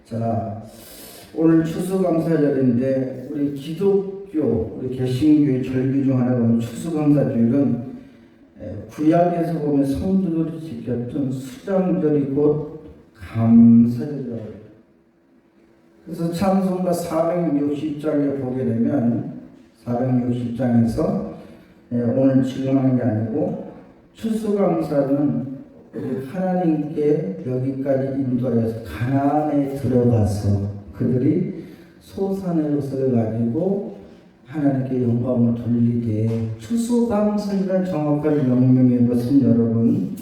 자, 오늘 추수감사절인데 우리 기독교, 우리 개신교의 절기 중 하나가 오늘 추수감사주일은 구약에서 보면 성도들이 지켰던 수장절이 곧 감사절이라고 해요. 그래서 찬송가 460장에 보게 되면 460장에서 오늘 지금 하는 게 아니고 추수감사는 하나님께 여기까지 인도하여서 가나안에 들어가서 그들이 소산의 것을 가지고 하나님께 영광을 돌리되 추수감사라는 정확한 명명인 것은 여러분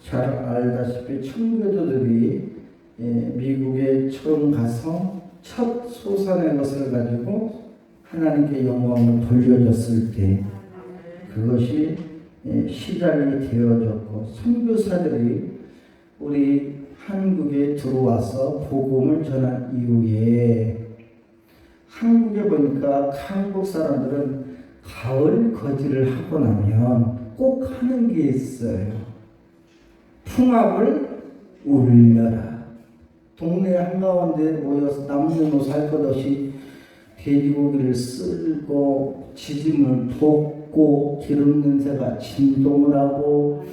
잘 알다시피 청교도들이 미국에 처음 가서 첫 소산의 것을 가지고 하나님께 영광을 돌려줬을 때 그것이 시작이 되어졌고 선교사들이 우리 한국에 들어와서 복음을 전한 이후에 한국에 보니까 한국 사람들은 가을 거지를 하고 나면 꼭 하는 게 있어요. 풍압을 울려라. 동네 한가운데 모여서 남녀노소 할 것 없이 돼지고기를 쓸고 지짐을 볶고 기름 냄새가 진동을 하고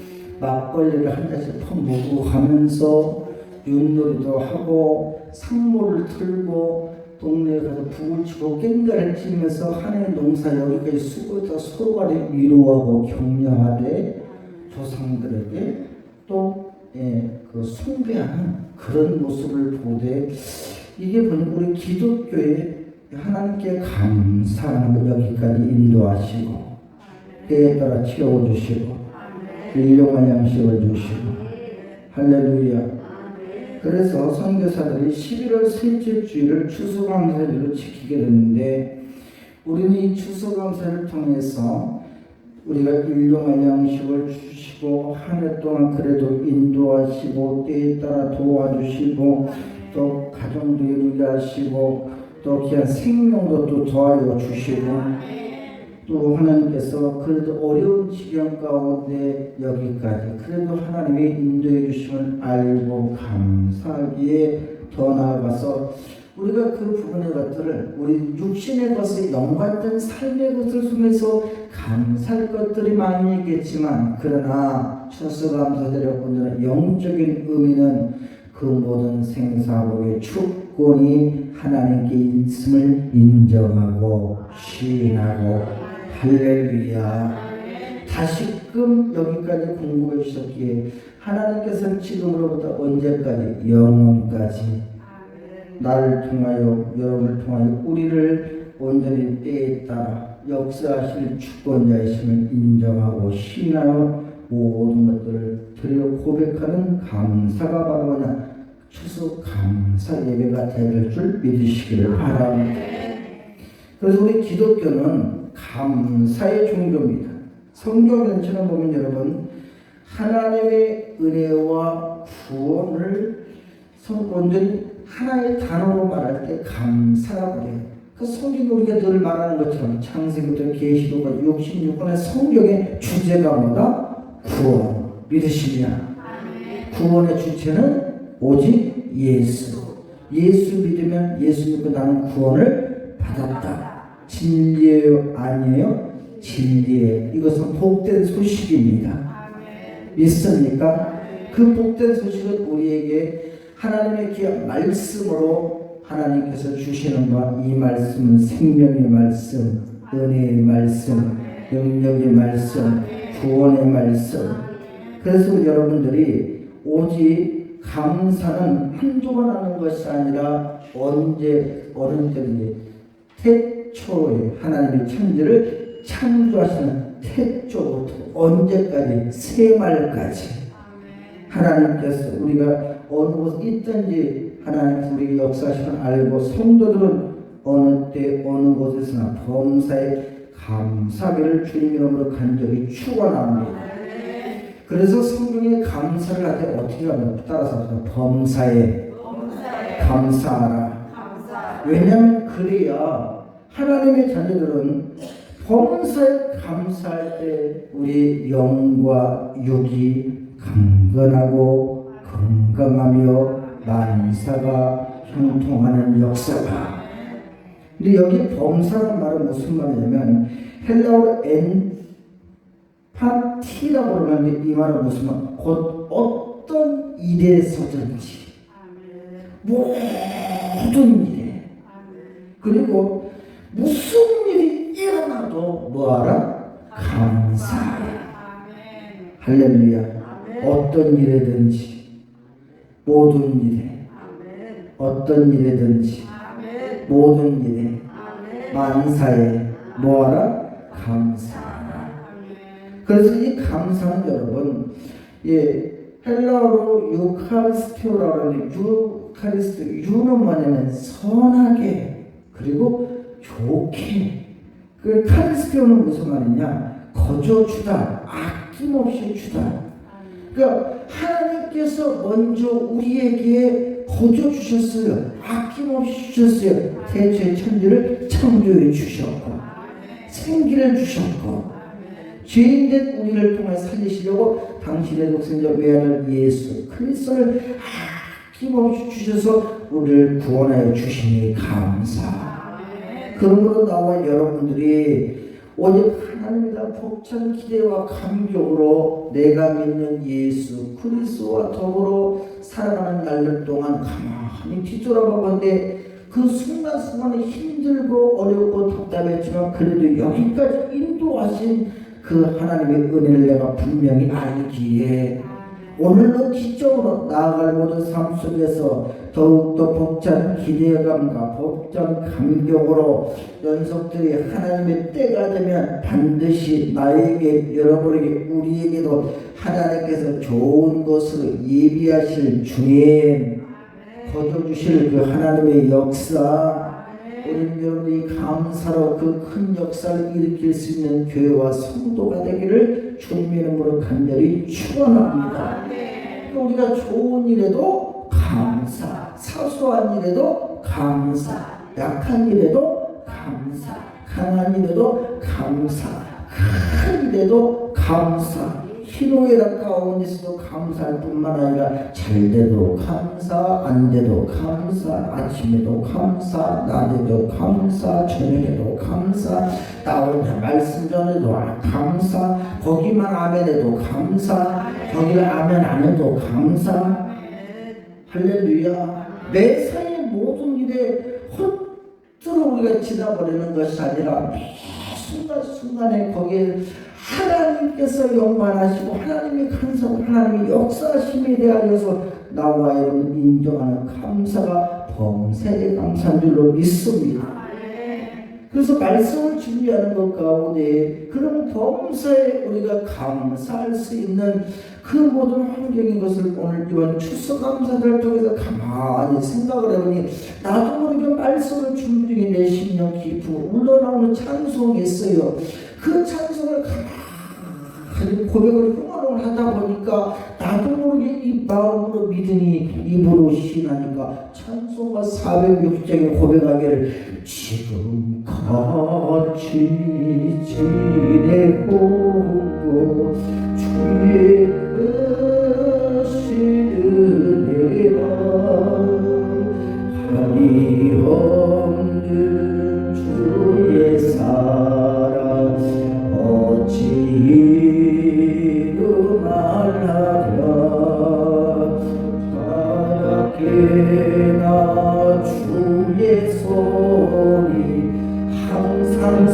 막걸리를 한 잔씩 퍼먹고 가면서 윷놀이도 하고 상모를 틀고 동네에 가서 북을 치고 깽가를 치면서 한 해 농사 여기까지 수고해서 서로 간에 위로하고 격려하되 조상들에게 또 그 숭배하는 그런 모습을 보되 이게 보니까 우리 기독교의 하나님께 감사하는 거 여기까지 인도하시고 때에 따라 채워주시고 일용할 양식을 주시고 할렐루야. 그래서 선교사들이 11월 셋째 주일을 추수감사일로 지키게 됐는데 우리는 이 추수감사를 통해서 우리가 일용할 양식을 주시고 한 해 동안 그래도 인도하시고 때에 따라 도와주시고 또 가정도 이루게 하시고 또 귀한 생명도 또 더하여 주시고 또 하나님께서 그래도 어려운 지경 가운데 여기까지 그래도 하나님의 인도해 주심을 알고 감사하기에 더 나아가서 우리가 그 부분의 것들을 우리 육신의 것에 연관된 삶의 것을 통해서 감사할 것들이 많이 있겠지만 그러나 추수감사절의 오늘은 영적인 의미는 그 모든 생사복의 주권이 하나님께 있음을 인정하고 시인하고 할렐루야. 다시금 여기까지 공부해 주셨기에 하나님께서는 지금으로부터 언제까지 영원까지 나를 통하여 여러분을 통하여 우리를 온전히 때에 따라 역사하실 주권자이심을 인정하고 신하여 모든 것들을 드려 고백하는 감사가 바로 뭐냐 추수 감사 예배가 될 줄 믿으시기를 바랍니다. 그래서 우리 기독교는 감사의 종교입니다. 성경 전체를 보면 여러분 하나님의 은혜와 구원을 온전히 하나의 단어로 말할 때 감사라고 해요. 그 성경이 우리가 늘 말하는 것처럼 창세기부터 계시록과 66권의 성경의 주제가 뭐다? 구원. 믿으시냐? 구원의 주체는 오직 예수. 예수 믿으면 예수 믿고 나는 구원을 받았다. 진리예요? 아니에요? 진리예요. 이것은 복된 소식입니다. 믿습니까? 그 복된 소식은 우리에게 하나님의 귀한 말씀으로 하나님께서 주시는 바 이 말씀은 생명의 말씀, 은혜의 말씀, 능력의 말씀, 구원의 말씀. 그래서 여러분들이 오직 감사는 한두 번 하는 것이 아니라 언제 어느 때든지 태초에 하나님의 천지를 창조하시는 태초부터 언제까지 세말까지 하나님께서 우리가 어느 곳에 있든지 하나님께서 우리 역사심을 알고 성도들은 어느 때 어느 곳에서나 범사에 감사기를 주님 이름으로 간절히 축원합니다. 그래서 성경에 감사를 할 때 어떻게 하면 따라서 범사에 감사하라. 왜냐하면 그래야 하나님의 자녀들은 범사에 감사할 때 우리 영과 육이 강건하고 건강하며 만사가 형통하는 역사가. 근데 여기 범사라는 말은 무슨 말이냐면 헬라어로 엔파티라고 그러는데 이 말은 무슨 말? 곧 어떤 일에서든지 모든 일에 그리고 무슨 일이 일어나도 뭐하라? 감사해. 할렐루야. 어떤 일에든지 모든 일에 어떤 일에든지 모든 일에 만사에 뭐하라? 감사하라. 그래서 이 감사는 여러분 헬라어로 유카리스티오라고 하는데 유는 뭐냐면 선하게 그리고 좋게. 그 카리스티오는 무슨 말이냐? 거저 주다, 아낌없이 주다. 그러니까 하나님께서 먼저 우리에게 거저 주셨어요. 아낌없이 주셨어요. 대체 천지를 창조해 주셨고 생기를 주셨고 죄인된 우리를 통해 살리시려고 당신의 독생자 외아들 예수 그리스도를 아낌없이 주셔서 우리를 구원하여 주시니 감사. 그러므로 나와 여러분들이 오직 하나님이다 벅찬 기대와 감격으로 내가 믿는 예수 그리스도와 더불어 살아가는 날들 동안 가만히 뒤돌아보건대 그 순간순간에 힘들고 어렵고 답답했지만 그래도 여기까지 인도하신 그 하나님의 은혜를 내가 분명히 알기에 오늘도 기적으로 나아갈 모든 삶 속에서 더욱더 벅찬 기대감과 벅찬 감격으로 연속들이 하나님의 때가 되면 반드시 나에게 여러분에게 우리에게도 하나님께서 좋은 것을 예비하실 주님 거둬주실 그 하나님의 역사 우리 여러분이 감사로 그 큰 역사를 일으킬 수 있는 교회와 성도가 되기를 주님의 이름으로 간절히 축원합니다. 우리가 좋은 일에도 감사, 사소한 일에도 감사, 약한 일에도 감사, 강한 일에도 감사, 큰 일에도 감사, 희노애락 가운데서도 감사할 뿐만 아니라 잘 돼도 감사, 안 돼도 감사, 아침에도 감사, 낮에도 감사, 저녁에도 감사, 나 혼자 말씀 전에도 감사, 거기만 아멘해도 감사, 거기를 아멘 안 해도 감사. 할렐루야. 내 삶의 모든 일에 헛되어 우리가 지나버리는 것이 아니라 순간순간에 거기에 하나님께서 영광하시고 하나님이 간섭하고 하나님이 역사하심에 대하여서 나와 여러분 인정하는 감사가 범사에 감사한 줄로 믿습니다. 그래서 말씀을 준비하는 것 가운데 그런 범사에 우리가 감사할 수 있는 그 모든 환경인 것을 오늘 이번 추수감사를 통해서 가만히 생각을 해보니 나도 모르게 말씀을 준비 중에 내 심령 깊은 흘러나오는 찬송이 있어요. 그 찬송을 가만히 고백을 흥얼흥얼 하다 보니까 나도 모르게 이 마음으로 믿으니 입으로 신하니까 찬송가 460장에 고백하기를 지금 같이 지내고 주의 뜻이르리라 한이 없는 주의 사랑 어찌 말하랴 바라게나 주의 손이 항상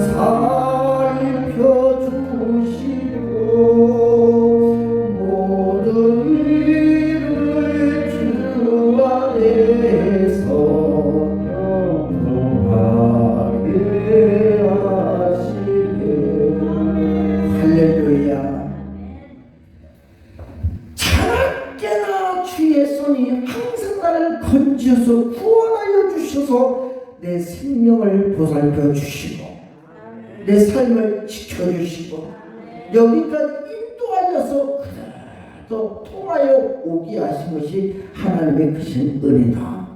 살펴주시고 모든 일을 주 안에서 평안하게 하시네. 할렐루야. 자나깨나 주의 손이 항상 나를 건지셔서 구원하여 주셔서 내 생명을 보살펴 주시고 내 삶을 지켜주시고 여기까지 인도하여서 또 통하여 오게 하신 것이 하나님의 크신 은혜다.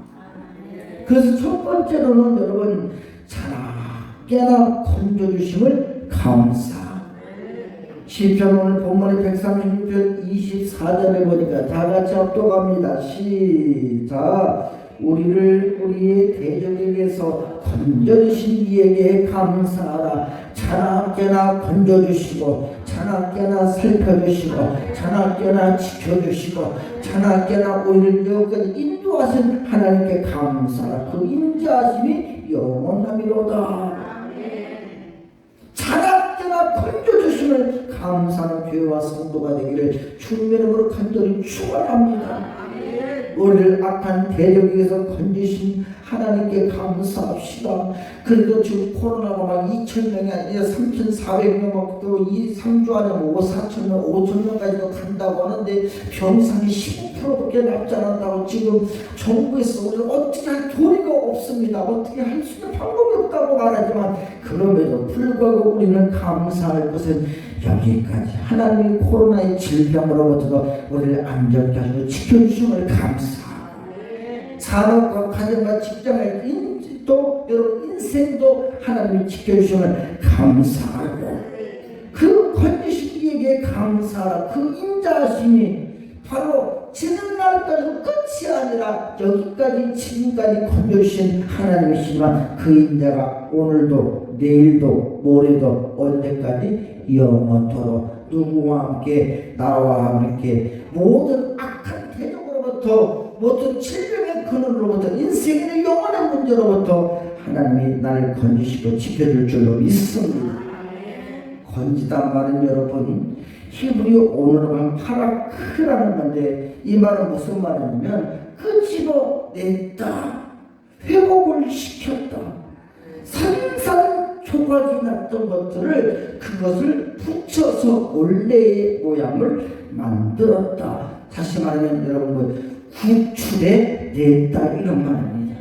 그래서 첫 번째로는 여러분 자나깨나 건져주심을 감사. 시편 오늘 본문의 136편 24절에 보니까 다 같이 합독합니다. 시작. 우리를 우리의 대적에게서 건져주신 이에게 감사하라. 자나깨나 건져주시고 자나깨나 살펴주시고 자나깨나 지켜주시고 자나깨나 우리를 여기까지 인도하신 하나님께 감사하라. 그 인자하심이 영원하미로다. 자나깨나 건져주심을 감사하는 교회와 성도가 되기를 주님의 이름으로 간절히 축원합니다. 우리를 악한 대적에서 건지신 하나님께 감사합시다. 그래도 지금 코로나가 막 2,000명이 아니라 3,400명 또 3주 안에 4,000명, 5,000명까지도 간다고 하는데 병상이 15%밖에 남지 않았다고 지금 정부에서 우리를 어떻게 할 도리가 없습니다. 어떻게 할 수 있는 방법이 없다고 말하지만 그럼에도 불구하고 우리는 감사할 것은 여기까지 하나님이 코로나의 질병으로부터 우리를 안전케 하시고 지켜주심을 감사하고 산업과 가정과 직장을 또 여러분 인생도 하나님이 지켜주심을 감사하고 그 건지신 이에게 감사하라. 그 인자하심이 바로 지는 날까지 끝이 아니라 여기까지 지금까지 건져주신 하나님이시지만 그 인자가 오늘도 내일도 모레도 언제까지 영원토록 누구와 함께 나와 함께 모든 악한 대적으로부터 모든 질병의 근원으로부터 인생의 영원한 문제로부터 하나님이 나를 건지시고 지켜줄 줄로 믿습니다. 건지단 말은 여러분 히브리 오늘은 파라크라는 건데 이 말은 무슨 말이냐면 끄집어냈다, 회복을 시켰다, 산산조각이 났던 것들을 그것을 붙여서 원래의 모양을 만들었다. 다시 말하면 여러분 구출해 냈다 이런 말입니다.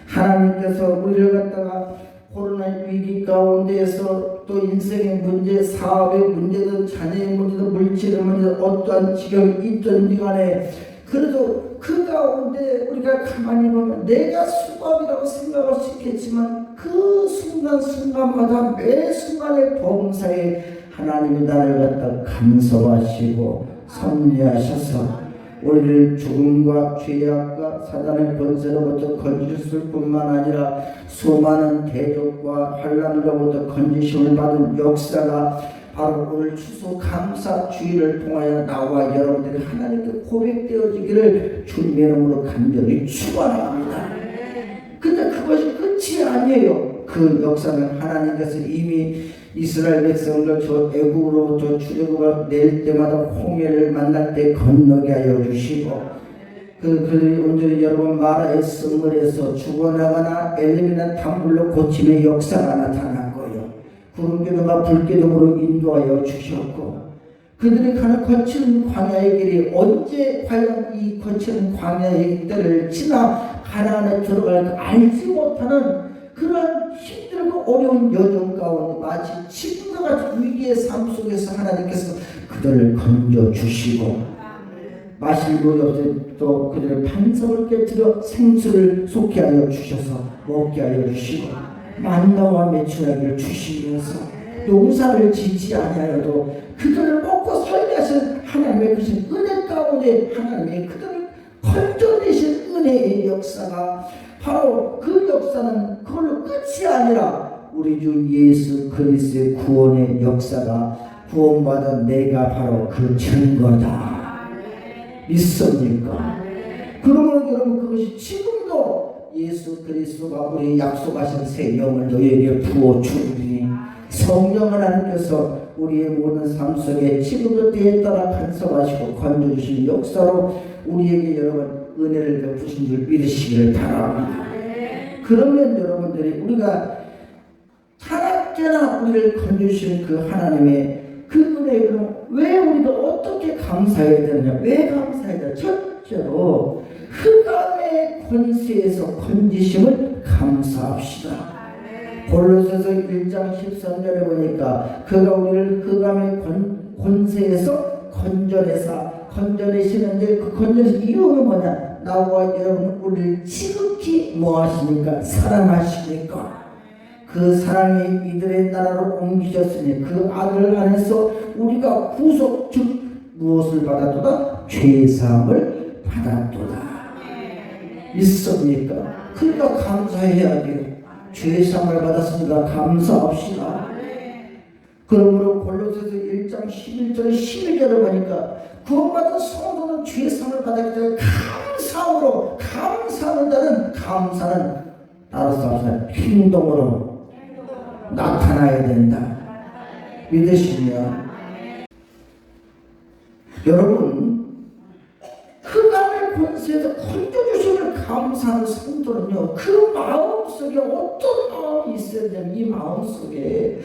하나님께서 우리를 갖다가 코로나 위기 가운데에서 또 인생의 문제, 사업의 문제든 자녀의 문제든 물질의 문제든 어떠한 지경이 있든지 간에 그래도 그 가운데 우리가 가만히 보면 내가 수고함이라고 생각할 수 있겠지만 그 순간순간마다 매 순간의 범사에 하나님이 나를 갖다 간섭하시고 섭리하셔서 우리를 죽음과 죄악과 사단의 권세로부터 건지실 뿐만 아니라 수많은 대적과 환난으로부터 건지심을 받은 역사가 바로 오늘 추수 감사 주일을 통하여 나와 여러분들이 하나님께 고백되어지기를 주님의 이름으로 간절히 축원합니다. 근데 그것이 끝이 아니에요. 그 역사는 하나님께서 이미 이스라엘 백성들 저 애국으로부터 출애굽을 낼 때마다 홍해를 만날 때 건너게 하여 주시고 온전히 여러분 마라의 쓴물에서 죽어나가나 엘리미나 단불로 고침의 역사가 나타났고요. 구름기둥과 불기둥으로 인도하여 주셨고 그들이 가는 거친 광야의 길이 언제 과연 이 거친 광야의 길을 지나 가나안에 들어갈 알지 못하는 그런 힘들고 어려운 여정 가운데 마치 지금과 같은 위기의 삶 속에서 하나님께서 그들을 건져주시고 마실 물이 없을 또 그들을 반석을 깨뜨려 생수를 쏟게 하여 주셔서 먹게 하여 주시고 만나와 매출하기를 주시면서 농사를 짓지 아니하여도 그들을 먹고 살게 하신 하나님의 그 은혜 가운데 하나님의 그들을 건져내신 은혜의 역사가 바로 그 역사는 그걸로 끝이 아니라 우리 주 예수 그리스도의 구원의 역사가 구원받은 내가 바로 그 증거다. 믿습니까? 그러면 여러분 그것이 지금도 예수 그리스도가 우리 약속하신 새 영을 너희에게 부어주니 성령 하나님께서 우리의 모든 삶 속에 지금도 때에 따라 간섭하시고 건져주신 역사로 우리에게 여러분 은혜를 베푸신 줄 믿으시기를 바랍니다. 그러면 여러분들이 우리가 타락게나 우리를 건져주신 그 하나님의 그 은혜를 왜 우리가 어떻게 감사해야 되느냐? 왜 감사해야 되느냐? 첫째로 흑암의 권세에서 건지심을 감사합시다. 골로새서 1장 13절에 보니까 그가 우리를 흑암의 권세에서 건져내시는데 그 건져내신 이유는 뭐냐? 나와 여러분 우리를 지극히 뭐 하십니까? 사랑하십니까? 그 사랑이 이들의 나라로 옮기셨으니 그 아들 안에서 우리가 구속 즉 무엇을 받았도다? 죄사함을 받았도다. 있습니까? 그러니까 감사해야 돼요. 죄사함을 받았으니까 감사합시다. 그러므로 골로새서 1장 11절 12절을 보니까 구원받은 성도는 죄사함을 받았기 때문에 감사하는 자는 감사는 따라서 행동으로 나타나야 된다. 믿으시면 여러분 흑암의 권세에서 건져주심을 감사하는 성도는요, 그 마음속에 어떤 마음이 있어야 되냐면 이 마음속에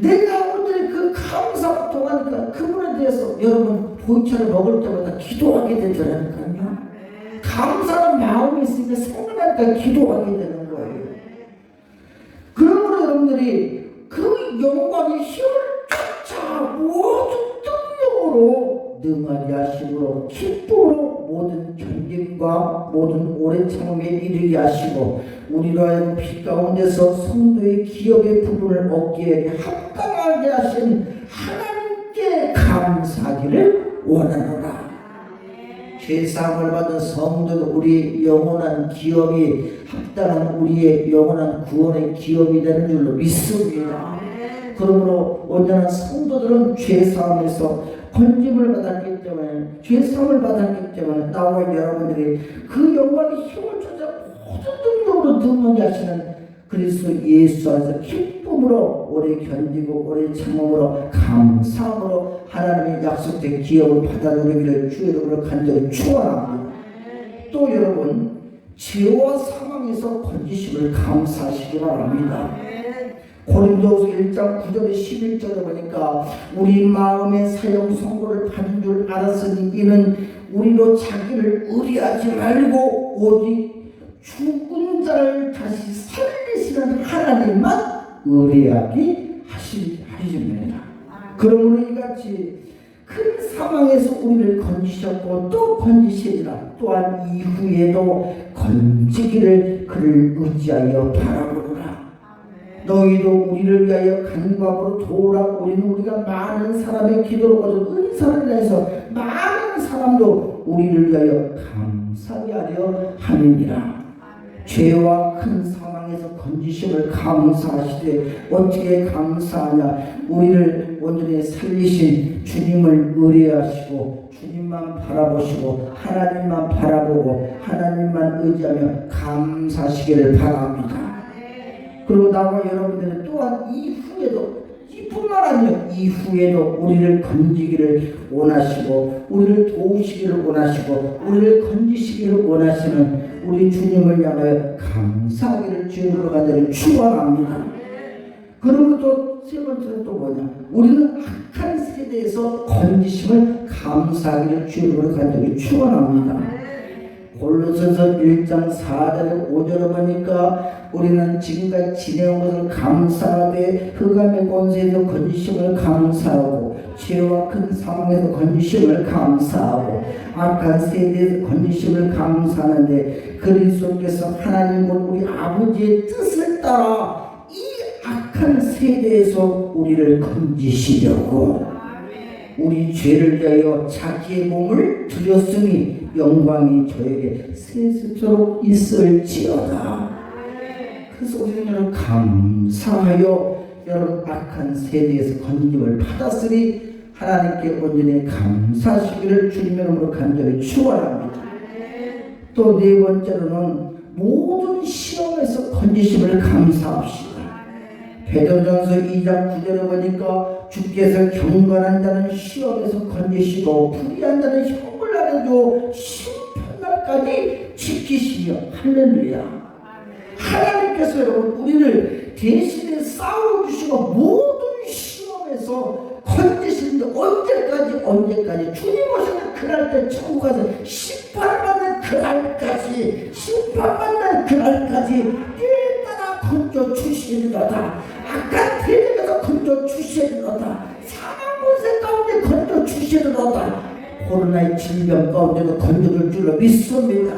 내가 오늘 그 감사 동안이니까 그분에 대해서 여러분 보이차를 먹을 때마다 기도하게 되더라니까요. 감사한 마음이 있으니까 생각하니까 기도하게 되는 거예요. 그러므로 여러분들이 그 영광의 힘을 쫓아 모든 능력으로 능하게 하심으로 기쁨으로 모든 견딤과 모든 오래 참음에 이르게 하시고 우리로 하여금 빛 가운데서 성도의 기업의 부분을 얻기에 합당하게 하신 하나님께 감사하기를 원하노라. 죄사함을 받은 성도도 우리 영원한 기업이 합당한 우리의 영원한 구원의 기업이 되는 줄로 믿습니다. 그러므로 온전한 성도들은 죄사함에서 건짐을 받았기 때문에 죄사함을 받았기 때문에 나와 여러분들이 그 영광의 힘을 찾아 모든 능력으로 능하게 하시는 그리스도 예수 안에서 기쁨으로 오래 견디고 오래 참음으로 감사함으로 하나님의 약속된 기업을 받아들이기를 주 이름으로 간절히 축원합니다. 또 여러분 죄와 사망에서 건지심을 감사하시기 바랍니다. 고린도후서 1장 9절에 11절에 보니까 우리 마음의 사형 선고를 받은 줄 알았으니 이는 우리로 자기를 의뢰하지 말고 오직 죽은 자를 다시 살리시는 하나님만 의뢰하기 하십니다. 그러므로 이같이 큰 사망에서 우리를 건지셨고 또 건지시리라. 또한 이후에도 건지기를 그를 의지하여 바라보노라. 너희도 우리를 위하여 간구함으로 도우라. 우리는 우리가 많은 사람의 기도를 얻은 은사를 해서 많은 사람도 우리를 위하여 감사하게 하려 함이니라. 죄와 큰 사망에서 건지심을 감사하시되 어떻게 감사하냐? 우리를 온전히 살리신 주님을 의뢰하시고 주님만 바라보시고 하나님만 바라보고 하나님만 의지하며 감사하시기를 바랍니다. 그리고 나와 여러분들은 또한 이후에도 이뿐만 아니라 이후에도 우리를 건지기를 원하시고 우리를 도우시기를 원하시고 우리를 건지시기를 원하시는 우리 주님을 향하여 감사하기를 주님으로 간절히 축원합니다. 그리고 또 세 번째는 또 뭐냐? 우리는 악한 세대에서 건지심을 감사하기를 주님으로 간절히 축원합니다. 골로새서 1장 4절에 5절을 보니까 우리는 지금까지 지내온 것을 감사하되 흑암의 권세에서 건지심을 감사하고 죄와 큰 사망에서 건지심을 감사하고 악한 세대에서 건지심을 감사하는데 그리스도께서 하나님 곧 우리 아버지의 뜻을 따라 이 악한 세대에서 우리를 건지시려고 우리 죄를 위하여 자기의 몸을 드렸으니 영광이 저에게 세세토록 있을지어다. 그래서 우리는 여러분 감사하여 여러분 악한 세대에서 건짐을 받았으니 하나님께 온전히 감사하시기를 주님의 이름으로 간절히 축원합니다. 또 네 번째로는 모든 시험에서 건지심을 감사합시다. 베드로전서 2장 9절에 보니까 주께서 경건한 자는 시험에서 건지시고 불의한 자는 형을 나눠줘 심판날까지 지키시며 할렐루야. 하나님께서 여러분 우리를 대신에 싸워주시고 모든 시험에서 건지시는데 언제까지 주님 오시는 그날까지 천국 가서 심판받는 그날까지 때에 따라 건져주시리로다. 악한 세력에서 건져주시리로다. 사망권세 가운데 건져주시리로다. 코로나의 질병 가운데도 건져줄 줄로 믿습니다.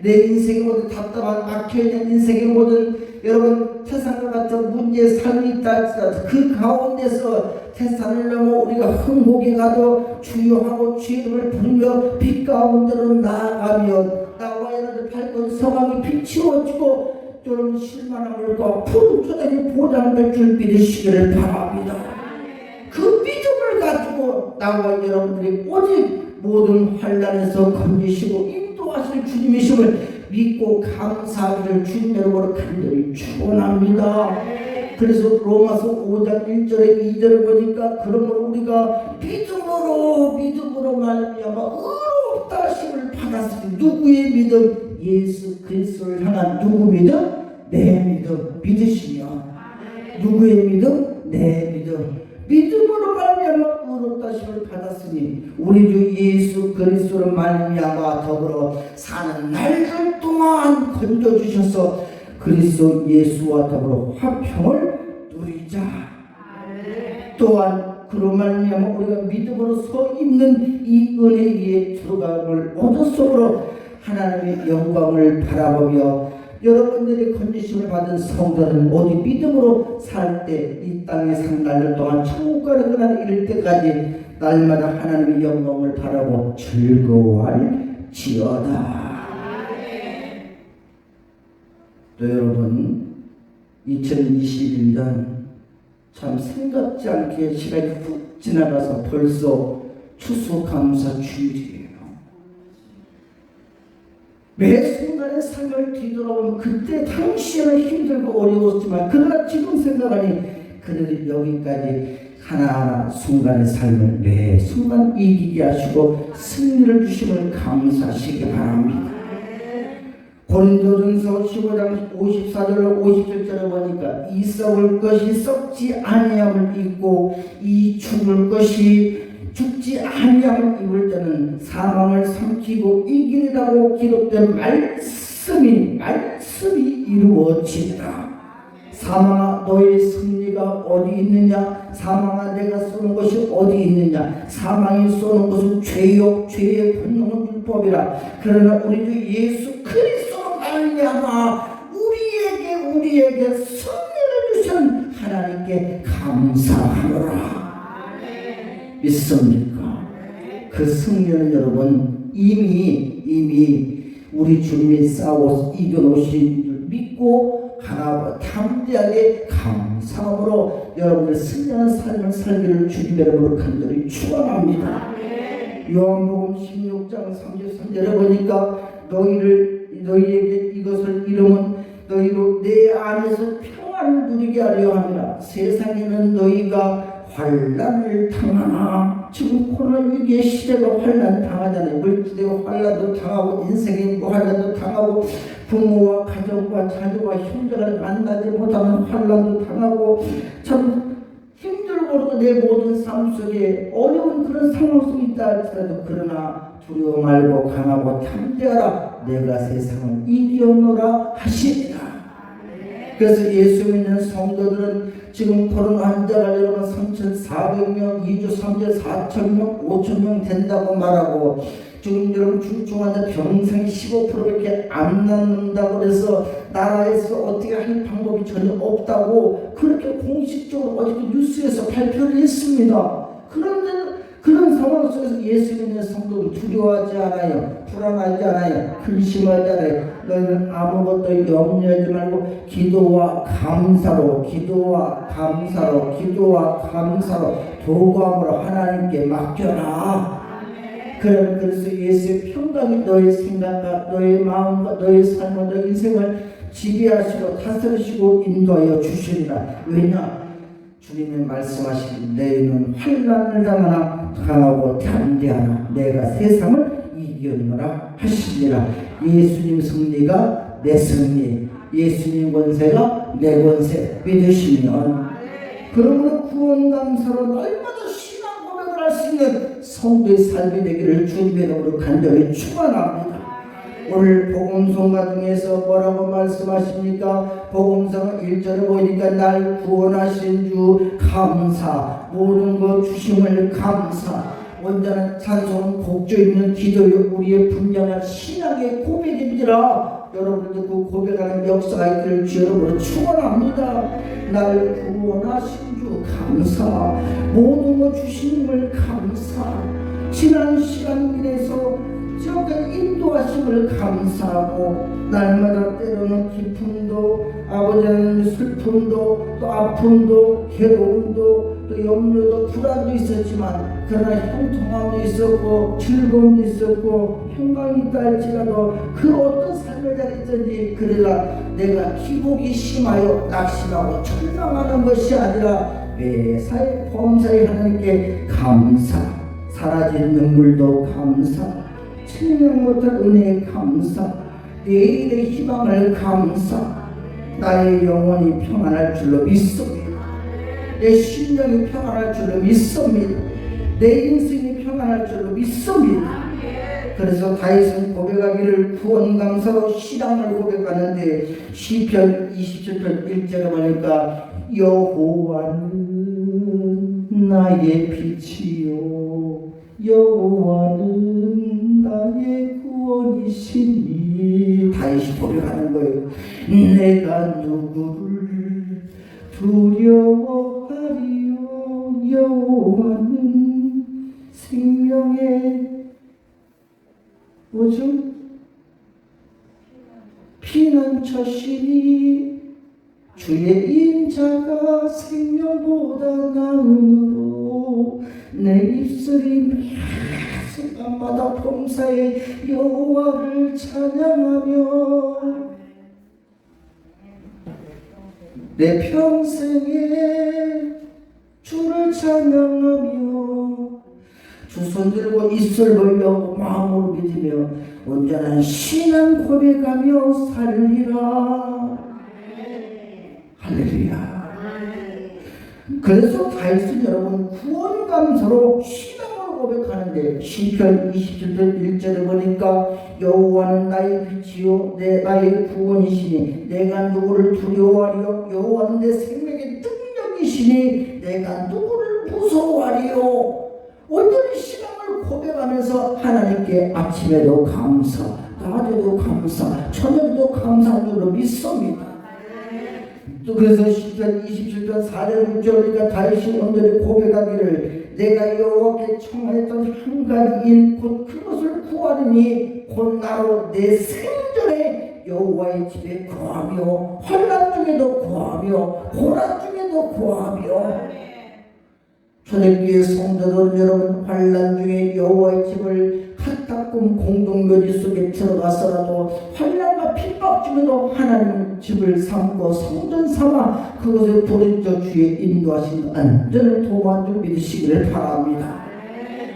내 인생의 모든 답답한 막혀있는 인생의 모든 여러분 태산과 같은 문제의 삶이 있다 할지라도 그 가운데서 태산을 넘어 우리가 흥복에 가도 주여하고 주의 이름을 부르며 빛 가운데로 나아가면 나와 여러분들 밝은 소망이 비추어지고 또는 실만함과 푸른 초장이 보장될 줄 믿으시기를 바랍니다. 그 믿음을 가지고 나와 여러분들이 오직 모든 환난에서 건지시고 인도하실 주님이심을 믿고 감사하기를 주님 여러분을 간절히 축원합니다. 그래서 로마서 5장 1절에 2절을 보니까 그러므로 우리가 믿음으로 말미암아 의롭다 하심을 받았으니 누구의 믿음? 예수 그리스도를 향한 누구 믿음? 내 믿음 믿으시며 누구의 믿음? 내 믿음 믿음으로 말미암아 의롭다 하심을 받았으니 우리 주 예수 그리스도를 말미암아 더불어 사는 날들 동안 건져주셔서 그리스도 예수와 더불어 화평을 누리자. 또한 그로 말미암아 우리가 믿음으로 서 있는 이 은혜의 들어감을 얻었으므로 하나님의 영광을 바라보며 여러분들이 건지심을 받은 성도는 오직 믿음으로 살 때 이 땅에 산 날들 동안 천국 가는 그날 이를 때까지 날마다 하나님의 영광을 바라보 즐거워할지어다. 또 여러분 2021년 참 생각지 않게 시간이 훅 지나가서 벌써 추수감사주일이에요. 매 순간의 삶을 뒤돌아보면 그때 당시에는 힘들고 어려웠지만 그러나 지금 생각하니 그들이 여기까지 하나하나 순간의 삶을 매 순간 이기게 하시고 승리를 주심을 감사하시기 바랍니다. 고린도전서 15장 54절로 57절에 보니까 이 썩을 것이 썩지 아니함을 입고 이 죽을 것이 죽지 아니함을 입을 때는 사망을 삼키고 이기리라고 기록된 말씀이 이루어지리라. 사망아 너의 승리가 어디 있느냐? 사망아 내가 쏘는 것이 어디 있느냐? 사망이 쏘는 것은 죄요 죄의 본능은 율법이라. 그러나 우리 주 예수 그리스도로 말미암아 우리에게 승리를 주신 하나님께 감사하노라. 믿습니까? 그 승리는 여러분 이미 우리 주님이 싸워 이겨놓으신 줄 믿고 강하고 담대하게 감사함으로 여러분의 승리하는 삶을 살기를 주님 여러분을 간절히 축원합니다. 요한복음 16장 33절에 보니까 너희에게 이것을 이름은 너희로 내 안에서 평안을 누리게 하려 함이라. 세상에는 너희가 환난을 당하나. 지금 코로나19 시대가 환난 당하잖아요. 물질의 환난도 당하고 인생의 환난도 당하고 부모와 가정과 자녀와 형제를 만나지 못하는 환난도 당하고 참 힘들고도 내 모든 삶 속에 어려운 그런 상황 속에 있다 할지라도 그러나 두려워 말고 강하고 담대하라. 내가 세상을 이기었노라 하시니라. 그래서 예수 믿는 성도들은 지금 코로나 환자가 여러분 3,400명, 2주 3주 4,000명, 5,000명 된다고 말하고 지금 여러분 중증환자 병상이 15%밖에 안 남는다고 그래서 나라에서 어떻게 할 방법이 전혀 없다고 그렇게 공식적으로 어저께 뉴스에서 발표를 했습니다. 그런데 그런 상황 속에서 예수 믿는 성도는 두려워하지 않아요. 불안하지 않아요. 근심하지 않아요. 너희는 아무것도 염려하지 말고 기도와 감사로 도구함으로 하나님께 맡겨라. 그래서 예수의 평강이 너의 생각과 너의 마음과 너의 삶과 너의 인생을 지배하시고 다스리시고 인도하여 주시리라. 왜냐? 주님이 말씀하신 너희는 환난을 당하나 강하고 담대하나 내가 세상을 이겼노라 하시니라. 예수님 승리가 내 승리, 예수님 권세가 내 권세 믿으시면 그러므로 구원 감사로 날마다 신앙 고백을 할 수 있는 성도의 삶이 되기를 주님의 이름으로 간절히 축원합니다. 오늘 복음성가 중에서 뭐라고 말씀하십니까? 복음성 1절에 보니까 날 구원하신 주 감사, 모든 것 주심을 감사. 온전한 찬송 곡조 있는 기도요 우리의 분명한 신앙의 고백입니다. 여러분들도 그 고백하는 역사가 있기를 주 여러분을 축원합니다. 나를 구원하신 주 감사, 모든 것 주시님을 감사, 지난 시간 길에서 지금까지 인도하심을 감사하고 날마다 때로는 기쁨도 아버지는 슬픔도 또 아픔도 괴로움도 또 염려도 불안도 있었지만 그러나 형통함도 있었고 즐거움도 있었고 평강이 있다 할지라도 그 어떤 삶을 잘 있든지 그러나 내가 기복이 심하여 낙심하고 절망하는 것이 아니라 매사에 범사에 하나님께 감사, 사라진 눈물도 감사, 생명 못할 은혜에 감사, 내일의 희망을 감사, 나의 영혼이 평안할 줄로 믿습니다. 내 심령이 평안할 줄로 믿습니다. 내 인생이 평안할 줄로 믿습니다. 그래서 다윗은 고백하기를 구원 감사로 신앙을 고백하는데 시편 27편 1절에 보니까 여호와는 나의 빛이요 여호와는 나의 구원이시니 다윗이 고백하는 거예요. 내가 누구를 두려워하리요 여호와는 생명의 뭐죠? 피난처시니 주의 인자가 생명보다 나으므로 내 입술이 순간마다 범사에 여호와를 찬양하며 내 평생에 주를 찬양하며 두 손 들고 입술 벌려 마음으로 믿으며 온전한 신앙 고백하며 살리라. 할렐루야. 그래서 다윗은 여러분 구원 감사로 신앙으로 고백하는데 시편 27편 1절에 보니까 여호와는 나의 빛이요 나의 구원이시니 내가 누구를 두려워하리요 여호와는 내 생명의 능력이시니 내가 누구를 무서워하리요. 온전히 신앙을 고백하면서 하나님께 아침에도 감사, 낮에도 감사, 저녁에도 감사한 줄로 믿습니다. 또 그래서 시편 27편 4절 6절이니까 다윗이 온전히 고백하기를 내가 여호와께 청하였던 한 가지 일 곧 그것을 구하리니 곧 나로 내 생전에 여호와의 집에 거하며 환난 중에도 거하며 고난 중에도 거하며 저녁기에 성도들 여러분 환난 중에 여호와의 집을 핫닦은 공동묘지 속에 들어가서라도 환난과 핍박 중에도 하나님 집을 삼고 성전 삼아 그것을 부르짖어 주의 인도하신 안전을 도모한 줄 믿으시기를 바랍니다.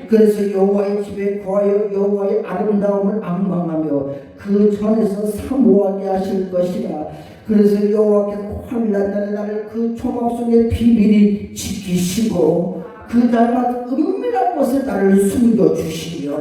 그래서 여호와의 집에 거하여 여호와의 아름다움을 앙망하며 그 전에서 사모하게 하실 것이라. 그래서 여호와께서 환난 날에 나를 그 초막 속에 비밀히 지키시고 그 날마다 은밀한 곳에 나를 숨겨주시며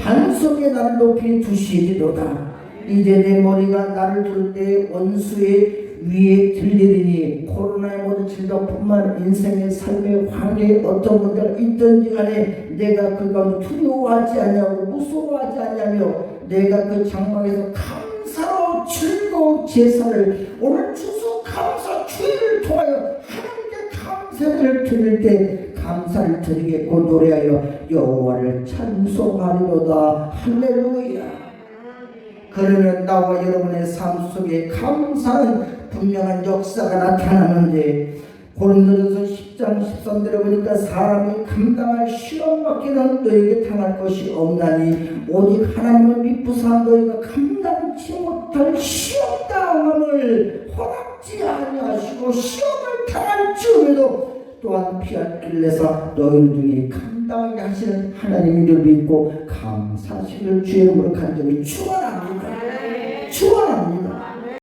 반 속에 나를 높이 두시리로다. 이제 내 머리가 나를 둘 때 원수의 위에 들리리니 코로나의 모든 질병뿐만 인생의 삶의 환경에 어떤 문제가 있든지 간에 내가 그 가운데 두려워하지 않냐고 무서워하지 않냐며 내가 그 장막에서 감사로 즐거운 제사를 오늘 추수 감사 주일을 통하여 하나님께 감사를 드릴 때 감사를 드리겠고 노래하여 여호와를 찬송하리로다. 할렐루야. 그러면 나와 여러분의 삶 속에 감사는 분명한 역사가 나타나는데 고린도전서 10장 13절에 보니까 사람이 감당할 시험밖에는 너에게 당할 것이 없나니 오직 하나님을 믿부사 너희가 감당치 못할 시험당함을 허락지 아니하시고 시험을 당할 즈음에도 또한 피할 길을 내서 너희 중에 감당하게 하시는 하나님인 줄 믿고 감사하시기를 주의 이름으로 간절히 축원합니다. 축원합니다.